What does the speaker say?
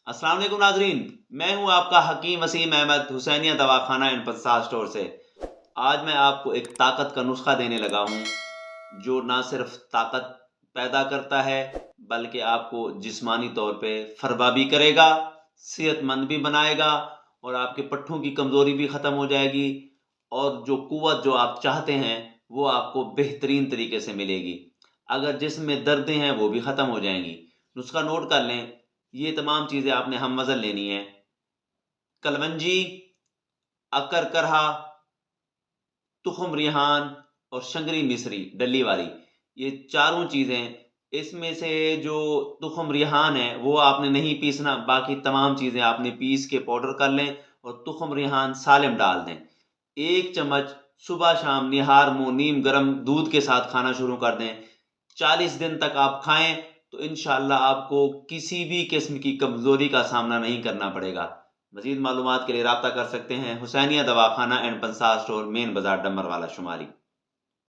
अस्सलाम वालेकुम नाजरीन, मैं हूं आपका हकीम वसीम अहमद हुसैनिया दवाखाना एंड पसार स्टोर से। आज मैं आपको एक ताकत का नुस्खा देने लगा हूं जो ना सिर्फ ताकत पैदा करता है बल्कि आपको जिस्मानी तौर पे फरवा भी करेगा, सेहतमंद भी बनाएगा और आपके पट्ठों की कमज़ोरी भी ख़त्म हो जाएगी और जो कुव्वत जो आप चाहते हैं वो आपको बेहतरीन तरीके से मिलेगी। अगर जिस्म में दर्दें हैं वो भी ख़त्म हो जाएंगी। नुस्खा नोट कर लें। ये तमाम चीज़ें आपने हम वज़न लेनी है। कलवंजी, अकर करहा, तुखम रिहान और शंगरी मिश्री डली वाली, ये चारों चीज़ें। इसमें से जो तुखम रिहान है वो आपने नहीं पीसना, बाकी तमाम चीज़ें आपने पीस के पाउडर कर लें और तुखम रिहान सालिम डाल दें। 1 चम्मच सुबह शाम निहार मुँह नीम गर्म दूध के साथ खाना शुरू कर दें। 40 दिन तक आप खाएं तो इंशाअल्लाह आपको किसी भी किस्म की कमज़ोरी का सामना नहीं करना पड़ेगा। मज़ीद मालूमात के लिए राब्ता कर सकते हैं हुसैनिया दवाखाना एंड पंसार स्टोर, मेन बाज़ार, डंबर वाला, शुमारी।